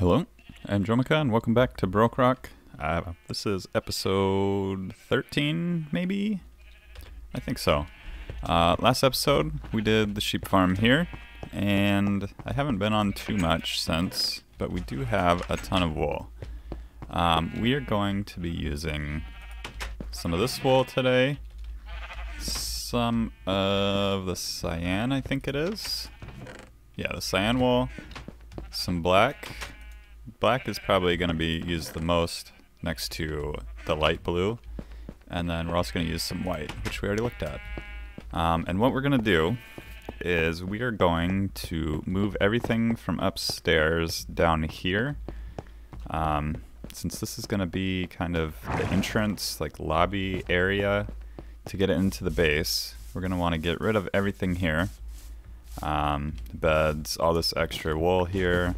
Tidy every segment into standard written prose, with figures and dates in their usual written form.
Hello, I'm Jomika, and welcome back to BrokeRock. This is episode 13, maybe? I think so. Last episode, we did the sheep farm here, and I haven't been on too much since, but we do have a ton of wool. We are going to be using some of this wool today, some of the cyan, I think it is. Yeah, the cyan wool, some black. Black is probably going to be used the most next to the light blue, and then we're also going to use some white, which we already looked at. And what we're going to do is we are going to move everything from upstairs down here. Since this is going to be kind of the entrance, like lobby area to get it into the base, we're going to want to get rid of everything here. The beds, all this extra wool here.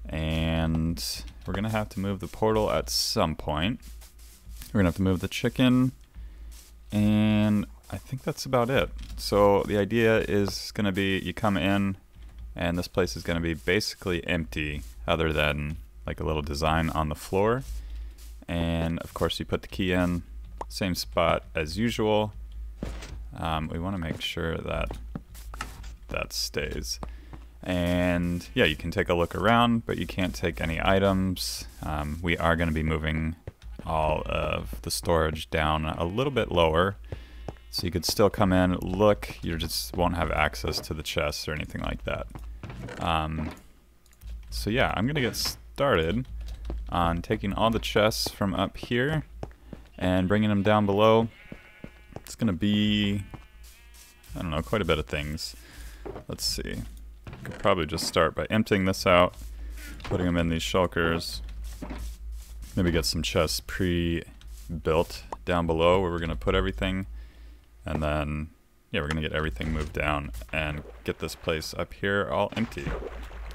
And we're going to have to move the portal at some point. We're going to have to move the chicken, and I think that's about it. So the idea is going to be you come in, and this place is going to be basically empty other than like a little design on the floor. And of course you put the key in, same spot as usual. We want to make sure that that stays. And yeah, you can take a look around, but you can't take any items. We are going to be moving all of the storage down a little bit lower, so you could still come in, look, you just won't have access to the chests or anything like that. So yeah, I'm going to get started on taking all the chests from up here and bringing them down below. It's going to be, I don't know, quite a bit of things. Let's see. Could probably just start by emptying this out, putting them in these shulkers, maybe get some chests pre-built down below where we're going to put everything, and then yeah, we're going to get everything moved down and get this place up here all empty.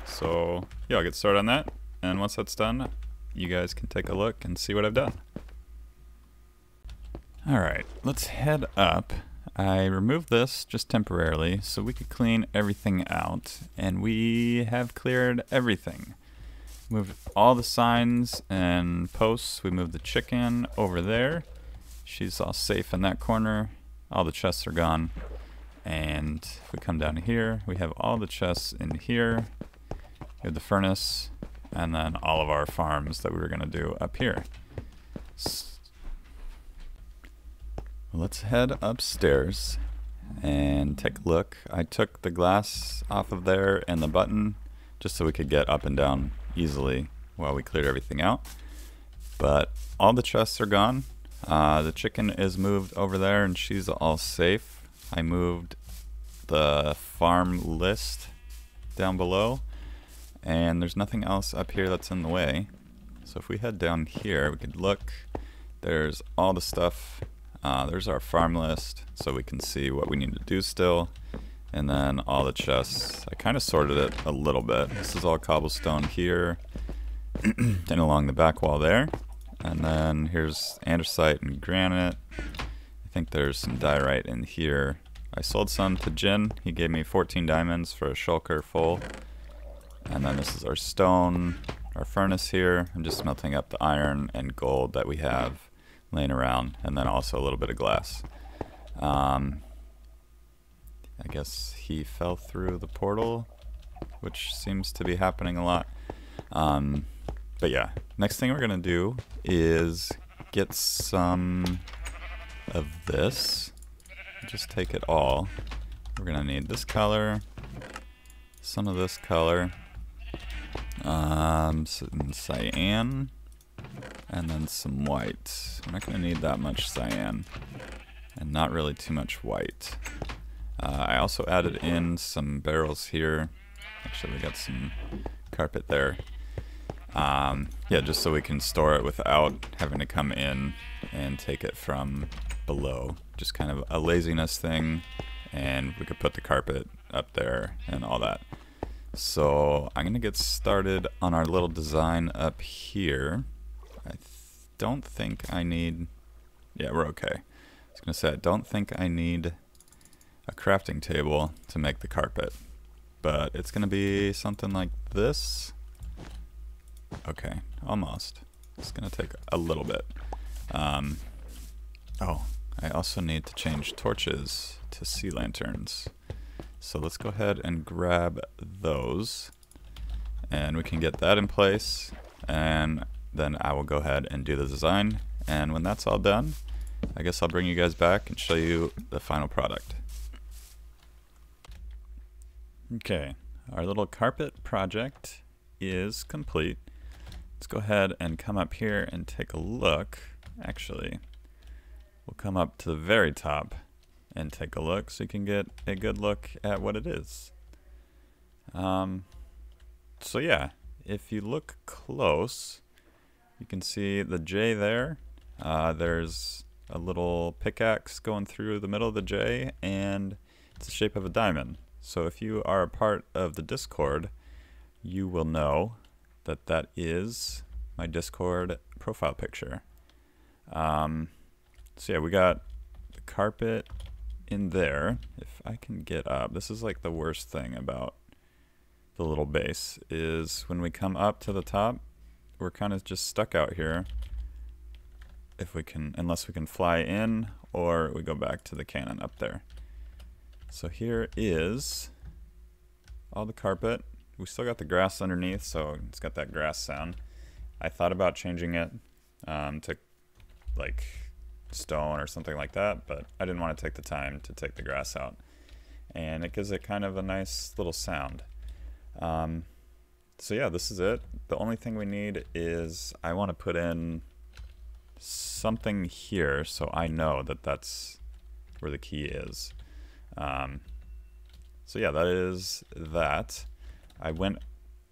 So yeah, I'll get started on that, and once that's done, you guys can take a look and see what I've done. Alright, let's head up. I removed this just temporarily so we could clean everything out, and we have cleared everything. Moved all the signs and posts. We moved the chicken over there. She's all safe in that corner. All the chests are gone. And if we come down here, we have all the chests in here. We have the furnace, and then all of our farms that we were going to do up here. Let's head upstairs and take a look. I took the glass off of there and the button just so we could get up and down easily while we cleared everything out. But all the chests are gone. The chicken is moved over there and she's all safe. I moved the farm list down below, and there's nothing else up here that's in the way. So if we head down here, we could look. There's all the stuff. There's our farm list, so we can see what we need to do still. And then all the chests. I kind of sorted it a little bit. This is all cobblestone here, and along the back wall there. And then here's andesite and granite. I think there's some diorite in here. I sold some to Jin. He gave me 14 diamonds for a shulker full. And then this is our stone, our furnace here. I'm just smelting up the iron and gold that we have laying around, and then also a little bit of glass. I guess he fell through the portal, which seems to be happening a lot. But yeah, next thing we're gonna do is get some of this. Just take it all. We're gonna need this color, some of this color, some cyan, and then some white. I'm not going to need that much cyan, and not really too much white. I also added in some barrels here. Actually, we got some carpet there. Yeah, just so we can store it without having to come in and take it from below. Just kind of a laziness thing, and we could put the carpet up there and all that. So I'm going to get started on our little design up here. I don't think I need, yeah, we're okay. I was going to say, I don't think I need a crafting table to make the carpet, but it's going to be something like this. Okay, almost. It's gonna take a little bit. Oh, I also need to change torches to sea lanterns. So let's go ahead and grab those, and we can get that in place, and then I will go ahead and do the design. And when that's all done, I guess I'll bring you guys back and show you the final product. Okay, our little carpet project is complete. Let's go ahead and come up here and take a look. Actually, we'll come up to the very top and take a look so you can get a good look at what it is. So yeah, if you look close, you can see the J there. There's a little pickaxe going through the middle of the J, and it's the shape of a diamond. So if you are a part of the Discord, you will know that that is my Discord profile picture. So yeah, we got the carpet in there. If I can get up, this is like the worst thing about the little base, is when we come up to the top, we're kind of just stuck out here. If we can, unless we can fly in, or we go back to the cannon up there. So here is all the carpet. We still got the grass underneath, so it's got that grass sound. I thought about changing it to like stone or something like that, but I didn't want to take the time to take the grass out. And it gives it kind of a nice little sound. So yeah, this is it. The only thing we need is I want to put in something here so I know that that's where the key is. So yeah, that is that. I went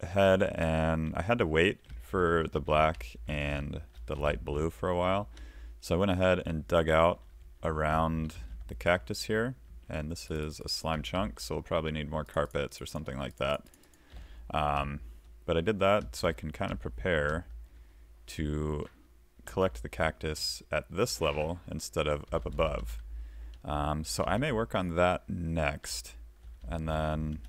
ahead and I had to wait for the black and the light blue for a while. So I went ahead and dug out around the cactus here, and this is a slime chunk, so we'll probably need more carpets or something like that. But I did that so I can kind of prepare to collect the cactus at this level instead of up above. So I may work on that next, and then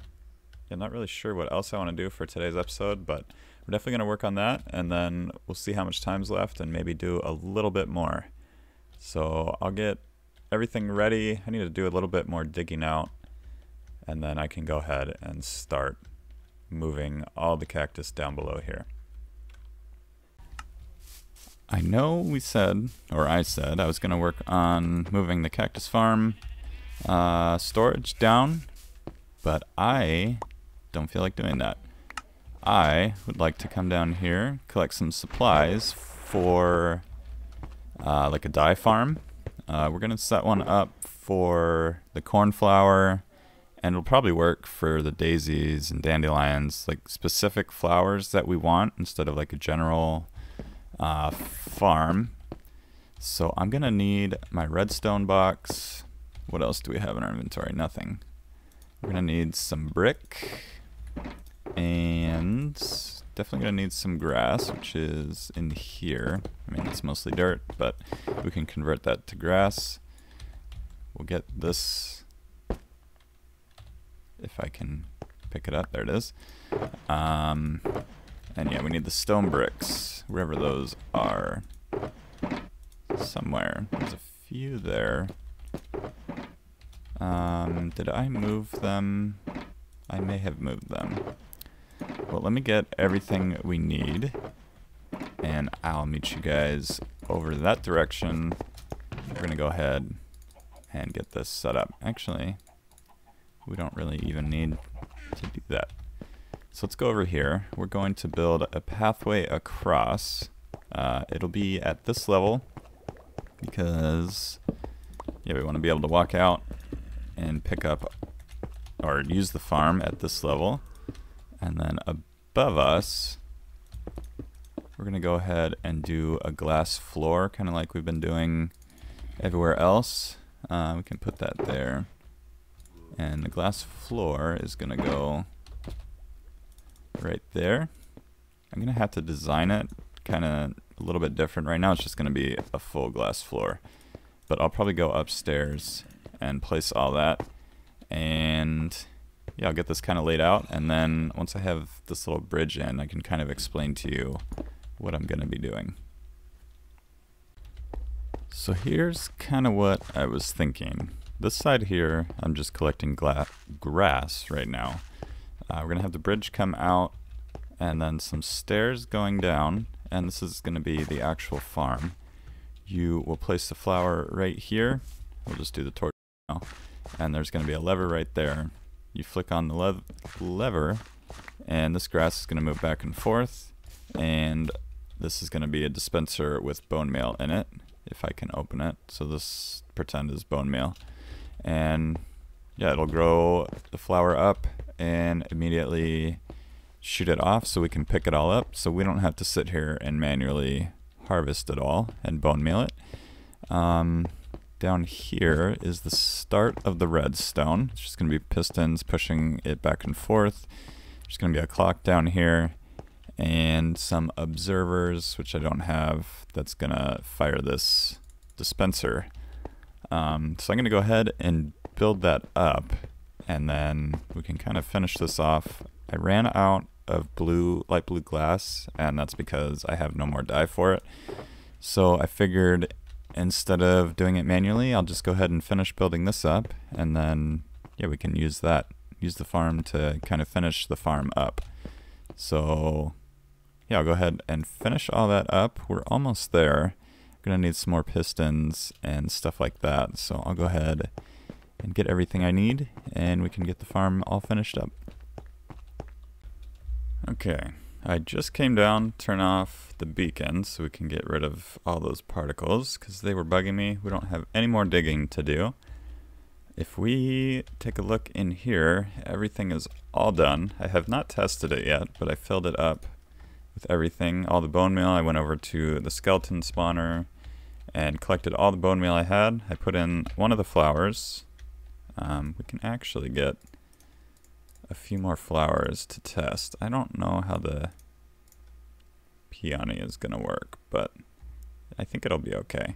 I'm not really sure what else I want to do for today's episode, but we're definitely going to work on that, and then we'll see how much time's left and maybe do a little bit more. So I'll get everything ready. I need to do a little bit more digging out, and then I can go ahead and start moving all the cactus down below here. I know we said, or I said, I was going to work on moving the cactus farm storage down, but I don't feel like doing that. I would like to come down here, collect some supplies for like a dye farm. We're going to set one up for the cornflower, and it'll probably work for the daisies and dandelions, like specific flowers that we want instead of like a general farm. So I'm gonna need my redstone box. What else do we have in our inventory? Nothing. We're gonna need some brick, and definitely gonna need some grass, which is in here. I mean, it's mostly dirt, but we can convert that to grass. We'll get this, if I can pick it up. There it is. And yeah, we need the stone bricks, wherever those are. Somewhere. There's a few there. Did I move them? I may have moved them. Well, let me get everything we need, and I'll meet you guys over that direction. We're going to go ahead and get this set up. Actually, we don't really even need to do that. So let's go over here. We're going to build a pathway across. It'll be at this level because, yeah, we want to be able to walk out and pick up or use the farm at this level. And then above us, we're going to go ahead and do a glass floor, kind of like we've been doing everywhere else. We can put that there. And the glass floor is going to go right there. I'm going to have to design it kind of a little bit different. Right now it's just going to be a full glass floor. But I'll probably go upstairs and place all that. And yeah, I'll get this kind of laid out, and then once I have this little bridge in, I can kind of explain to you what I'm going to be doing. So here's kind of what I was thinking. This side here, I'm just collecting grass right now. We're going to have the bridge come out, and then some stairs going down, and this is going to be the actual farm. You will place the flower right here. We'll just do the torch now. And there's going to be a lever right there. You flick on the lever, and this grass is going to move back and forth. And this is going to be a dispenser with bone meal in it, if I can open it. So this, pretend, is bone meal. And yeah, it'll grow the flower up and immediately shoot it off so we can pick it all up, so we don't have to sit here and manually harvest it all and bone meal it. Down here is the start of the redstone. It's just going to be pistons pushing it back and forth. There's going to be a clock down here and some observers, which I don't have, that's going to fire this dispenser. So I'm going to go ahead and build that up, and then we can kind of finish this off. I ran out of light blue glass, and that's because I have no more dye for it. So I figured instead of doing it manually, I'll just go ahead and finish building this up, and then yeah, we can use the farm to kind of finish the farm up. So yeah, I'll go ahead and finish all that up. We're almost there. I'm gonna need some more pistons and stuff like that, so I'll go ahead and get everything I need, and we can get the farm all finished up. Okay, I just came down, turn off the beacon so we can get rid of all those particles because they were bugging me. We don't have any more digging to do. If we take a look in here, everything is all done. I have not tested it yet, but I filled it up with everything. All the bone meal, I went over to the skeleton spawner and collected all the bone meal I had. I put in one of the flowers. We can actually get a few more flowers to test. I don't know how the peony is gonna work, but I think it'll be okay.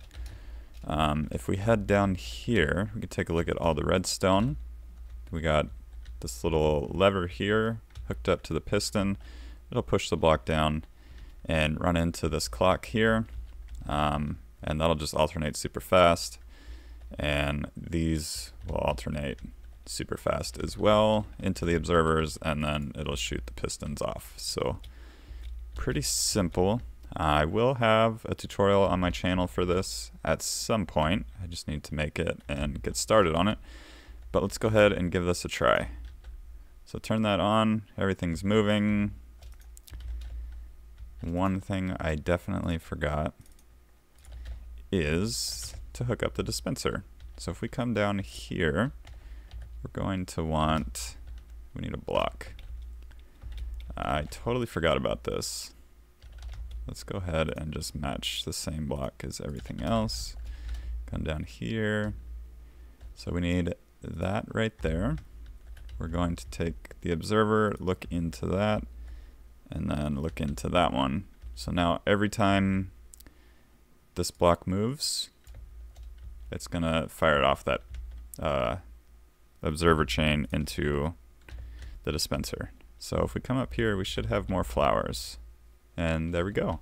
If we head down here, we can take a look at all the redstone. We got this little lever here hooked up to the piston. It'll push the block down and run into this clock here, and that'll just alternate super fast, and these will alternate super fast as well into the observers, and then it'll shoot the pistons off. So pretty simple. I will have a tutorial on my channel for this at some point. I just need to make it and get started on it, but let's go ahead and give this a try. So turn that on, everything's moving. One thing I definitely forgot is to hook up the dispenser. So if we come down here, we're going to want, we need a block. I totally forgot about this. Let's go ahead and just match the same block as everything else. Come down here. So we need that right there. We're going to take the observer, look into that, and then look into that one. So now every time this block moves, it's gonna fire it off that observer chain into the dispenser. So if we come up here, we should have more flowers. And there we go.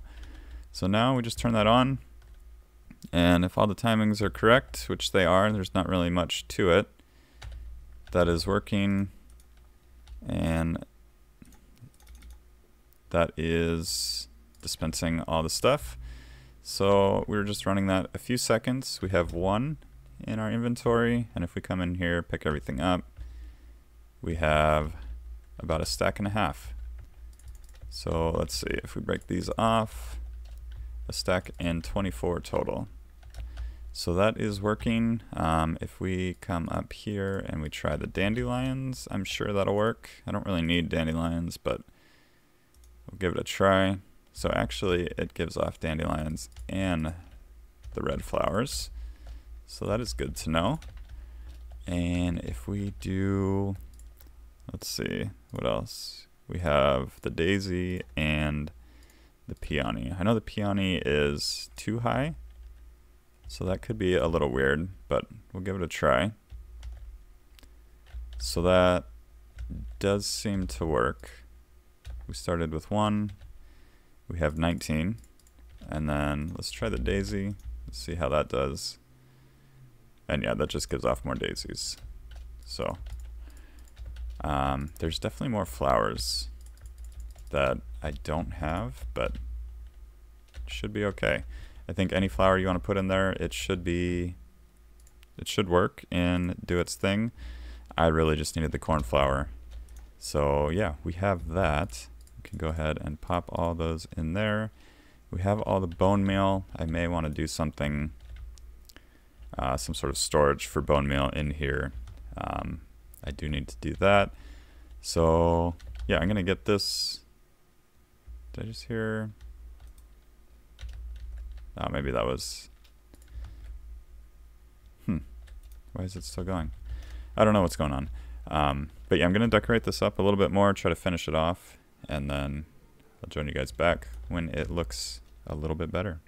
So now we just turn that on, and if all the timings are correct, which they are, there's not really much to it, that is working, and that is dispensing all the stuff. So we were just running that a few seconds. We have one in our inventory, and if we come in here, pick everything up, we have about a stack and a half. So let's see, if we break these off, a stack and 24 total. So that is working. If we come up here and we try the dandelions, I'm sure that'll work. I don't really need dandelions, but we'll give it a try. So actually it gives off dandelions and the red flowers. So that is good to know. And if we do, let's see, what else? We have the daisy and the peony. I know the peony is too high, so that could be a little weird, but we'll give it a try. So that does seem to work. We started with 1, we have 19, and then let's try the daisy, let's see how that does. And yeah, that just gives off more daisies. So there's definitely more flowers that I don't have, but it should be okay. I think any flower you want to put in there, it should work and do its thing. I really just needed the cornflower. So yeah, we have that. We can go ahead and pop all those in there. We have all the bone meal. I may want to do something, some sort of storage for bone meal in here. I do need to do that. So yeah, I'm gonna get this. Did I just hear? Oh, maybe that was. Why is it still going? I don't know what's going on. But yeah, I'm gonna decorate this up a little bit more, try to finish it off, and then I'll join you guys back when it looks a little bit better.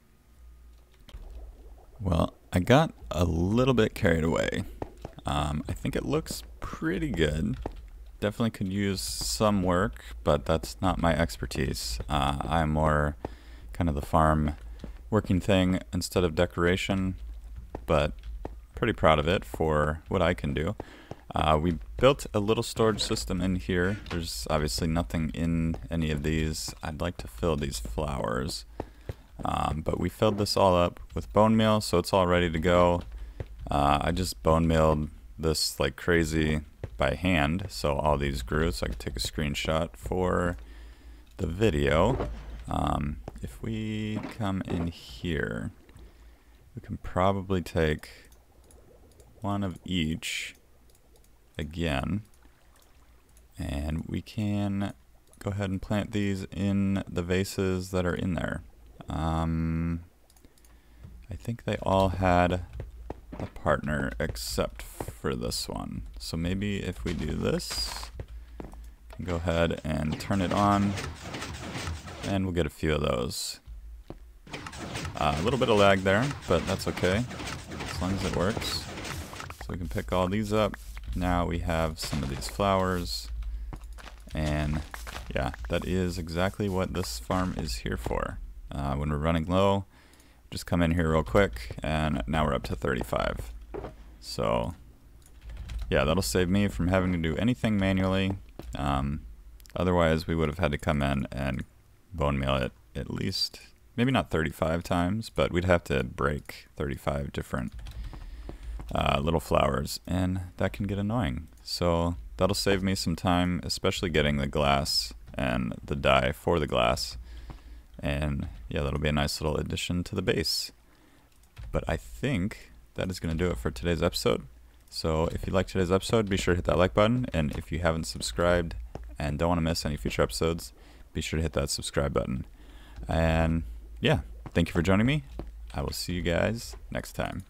Well, I got a little bit carried away. I think it looks pretty good. Definitely could use some work, but that's not my expertise. I'm more kind of the farm working thing instead of decoration, but pretty proud of it for what I can do. We built a little storage system in here. There's obviously nothing in any of these. I'd like to fill these flowers. But we filled this all up with bone meal, so it's all ready to go. I just bone mealed this like crazy by hand, so all these grew, so I could take a screenshot for the video. If we come in here, we can probably take one of each again, and we can go ahead and plant these in the vases that are in there. I think they all had a partner except for this one. So maybe if we do this, we can go ahead and turn it on, and we'll get a few of those. A little bit of lag there, but that's okay, as long as it works. So we can pick all these up. Now we have some of these flowers, and yeah, that is exactly what this farm is here for. When we're running low, just come in here real quick, and now we're up to 35. So yeah, that'll save me from having to do anything manually. Otherwise we would have had to come in and bone meal it at least, maybe not 35 times, but we'd have to break 35 different little flowers, and that can get annoying. So that'll save me some time, especially getting the glass and the dye for the glass. And yeah, that'll be a nice little addition to the base. But I think that is going to do it for today's episode. So if you liked today's episode, be sure to hit that like button, and if you haven't subscribed and don't want to miss any future episodes, be sure to hit that subscribe button. And yeah, thank you for joining me. I will see you guys next time.